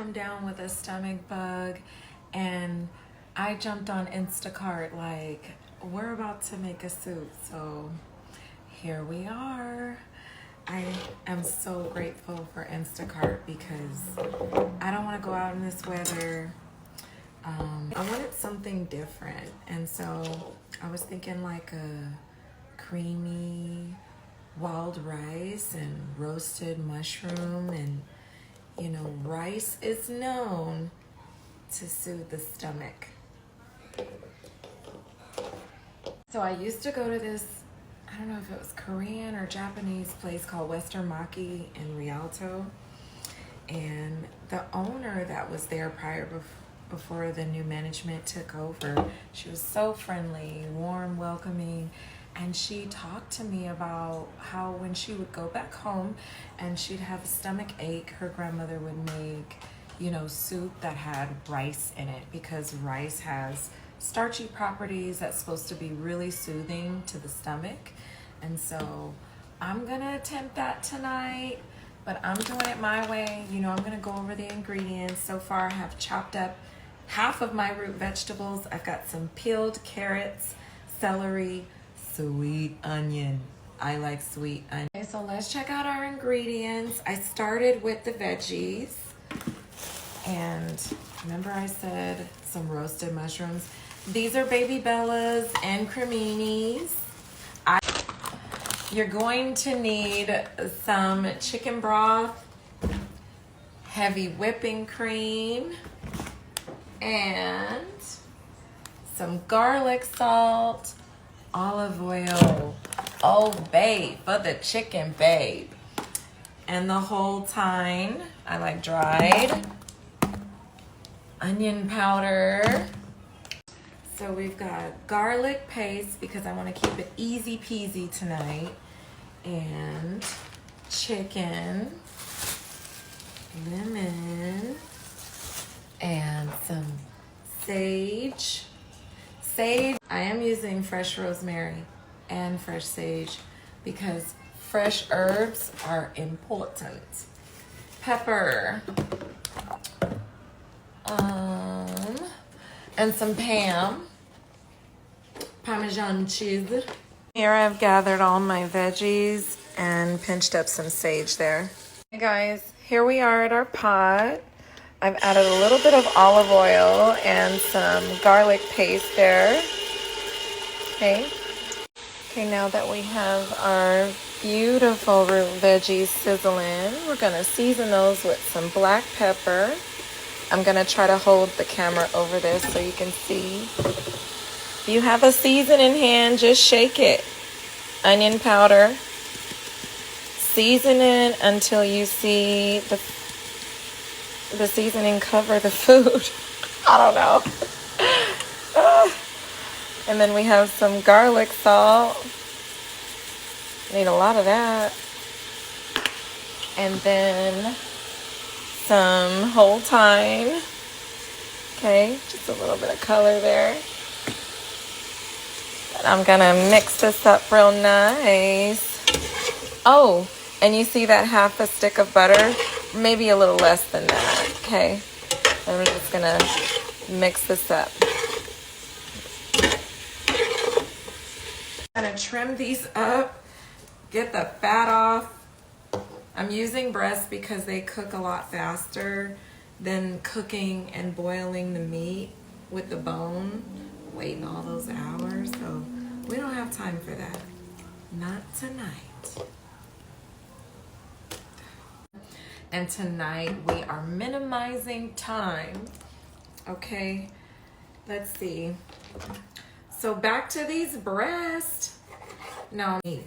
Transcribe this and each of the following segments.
come down with a stomach bug, and I jumped on Instacart like, we're about to make a soup. So here we are. I am so grateful for Instacart because I don't want to go out in this weather. I wanted something different, and so I was thinking like a creamy wild rice and roasted mushroom, and you know, rice is known to soothe the stomach. So I used to go to this, I don't know if it was Korean or Japanese place called Western Maki in Rialto, and the owner that was there before the new management took over, she was so friendly, warm, welcoming, and she talked to me about how when she would go back home and she'd have a stomach ache, her grandmother would make, you know, soup that had rice in it, because rice has starchy properties that's supposed to be really soothing to the stomach. And so I'm gonna attempt that tonight, but I'm doing it my way. You know, I'm gonna go over the ingredients. So far I have chopped up half of my root vegetables. I've got some peeled carrots, celery, sweet onion. I like sweet onion. Okay, so let's check out our ingredients. I started with the veggies, and remember I said some roasted mushrooms. These are baby bellas and creminis. You're going to need some chicken broth, heavy whipping cream, and some garlic salt, olive oil. Oh, babe, for the chicken, babe. And the whole thyme, I like dried. Onion powder. So we've got garlic paste because I want to keep it easy peasy tonight. And chicken, lemon, and some sage. Sage, I am using fresh rosemary and fresh sage because fresh herbs are important. Pepper. And some Parmesan cheese. Here I've gathered all my veggies and pinched up some sage there. Hey guys, here we are at our pot. I've added a little bit of olive oil and some garlic paste there. Okay. Okay, now that we have our beautiful root veggies sizzling, we're gonna season those with some black pepper. I'm gonna try to hold the camera over this so you can see. If you have a seasoning hand, just shake it. Onion powder. Season it until you see the seasoning cover the food. I don't know. And then we have some garlic salt. Need a lot of that. And then some whole thyme. Okay, just a little bit of color there. And I'm gonna mix this up real nice. Oh, and you see that half a stick of butter? Maybe a little less than that, okay? And we're just gonna mix this up. I'm gonna trim these up, get the fat off. I'm using breasts because they cook a lot faster than cooking and boiling the meat with the bone, waiting all those hours. So we don't have time for that. Not tonight. And tonight we are minimizing time. Okay, let's see. So back to these breasts. No, meat.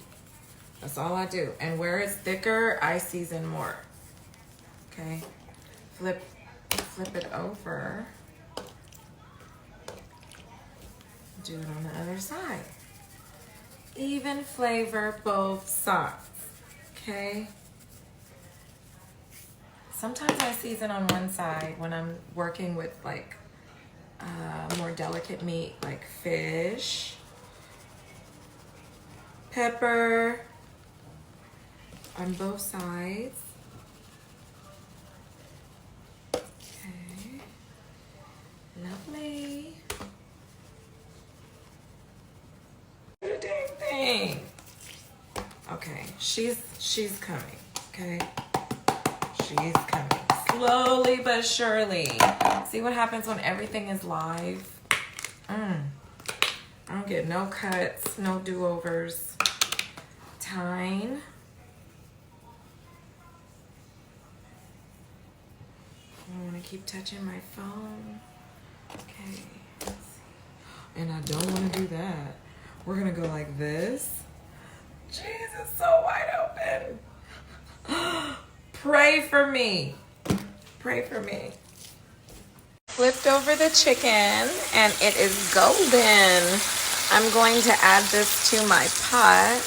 That's all I do. And where it's thicker, I season more. Okay, flip it over. Do it on the other side. Even flavor both sides. Okay. Sometimes I season on one side when I'm working with like more delicate meat like fish, pepper on both sides. coming. Okay, she's coming, okay? She's coming. Slowly but surely. See what happens when everything is live? I don't get no cuts, no do-overs. Time. I want to keep touching my phone. Okay, let's see. And I don't want to do that. We're going to go like this. Jesus, so wide open. Pray for me. Pray for me. Flipped over the chicken and it is golden. I'm going to add this to my pot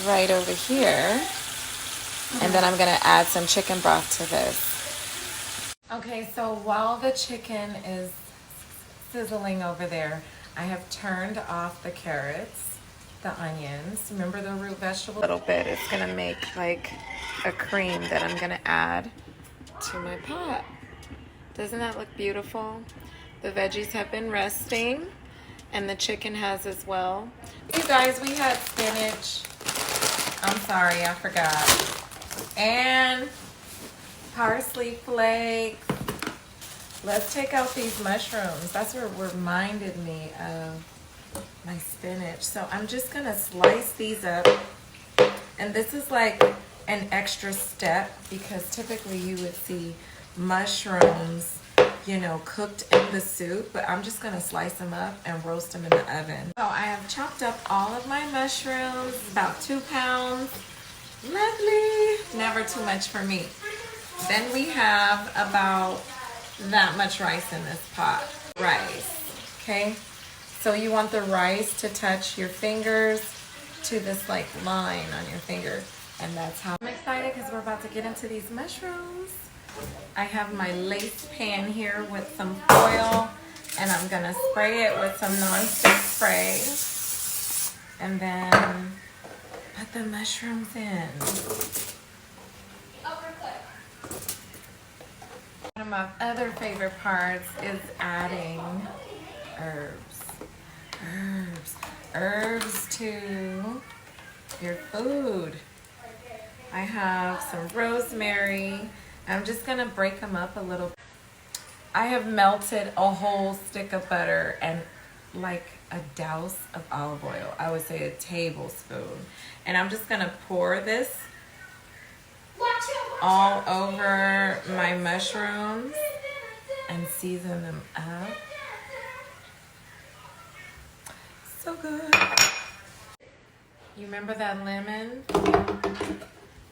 right over here. And then I'm going to add some chicken broth to this. Okay, so while the chicken is sizzling over there, I have turned off the carrots, the onions. Remember the root vegetable? A little bit. It's going to make like a cream that I'm going to add to my pot. Doesn't that look beautiful? The veggies have been resting and the chicken has as well. You guys, we had spinach. I'm sorry, I forgot. And parsley flakes. Let's take out these mushrooms. That's what reminded me of my spinach. So I'm just gonna slice these up. And this is like an extra step because typically you would see mushrooms, you know, cooked in the soup, but I'm just gonna slice them up and roast them in the oven. So I have chopped up all of my mushrooms, about 2 pounds. Lovely, never too much for me. Then we have about that much rice in this pot. Rice, okay? So you want the rice to touch your fingers to this like line on your finger. And that's how I'm excited because we're about to get into these mushrooms. I have my lace pan here with some foil and I'm gonna spray it with some non-stick spray. And then put the mushrooms in. One of my other favorite parts is adding herbs. Herbs to your food. I have some rosemary. I'm just gonna break them up a little. I have melted a whole stick of butter and like a douse of olive oil. I would say a tablespoon. And I'm just gonna pour this all over my mushrooms and season them up. So good. You remember that lemon?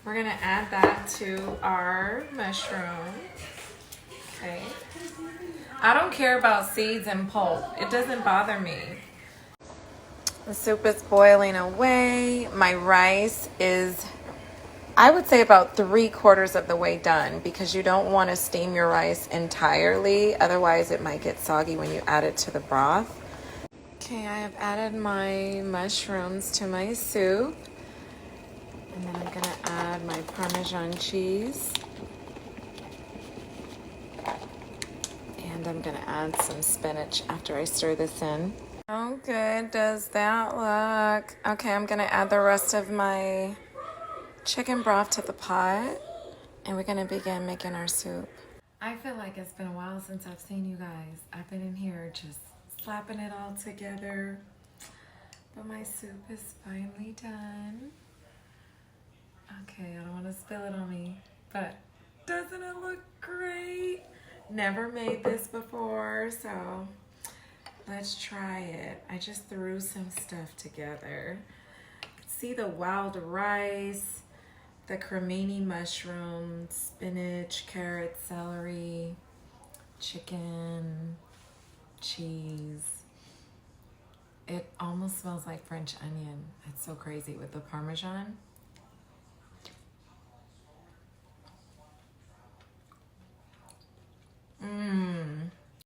We're gonna add that to our mushroom. Okay. I don't care about seeds and pulp. It doesn't bother me. The soup is boiling away. My rice is, I would say, about 3/4 of the way done because you don't want to steam your rice entirely. Otherwise, it might get soggy when you add it to the broth. Okay, I have added my mushrooms to my soup. And then I'm gonna add my Parmesan cheese. And I'm gonna add some spinach after I stir this in. How good does that look? Okay, I'm gonna add the rest of my chicken broth to the pot. And we're gonna begin making our soup. I feel like it's been a while since I've seen you guys. I've been in here just slapping it all together. But my soup is finally done. Okay, I don't want to spill it on me, but doesn't it look great? Never made this before, so let's try it. I just threw some stuff together. See the wild rice, the cremini mushrooms, spinach, carrot, celery, chicken, cheese. It almost smells like French onion. It's so crazy with the Parmesan.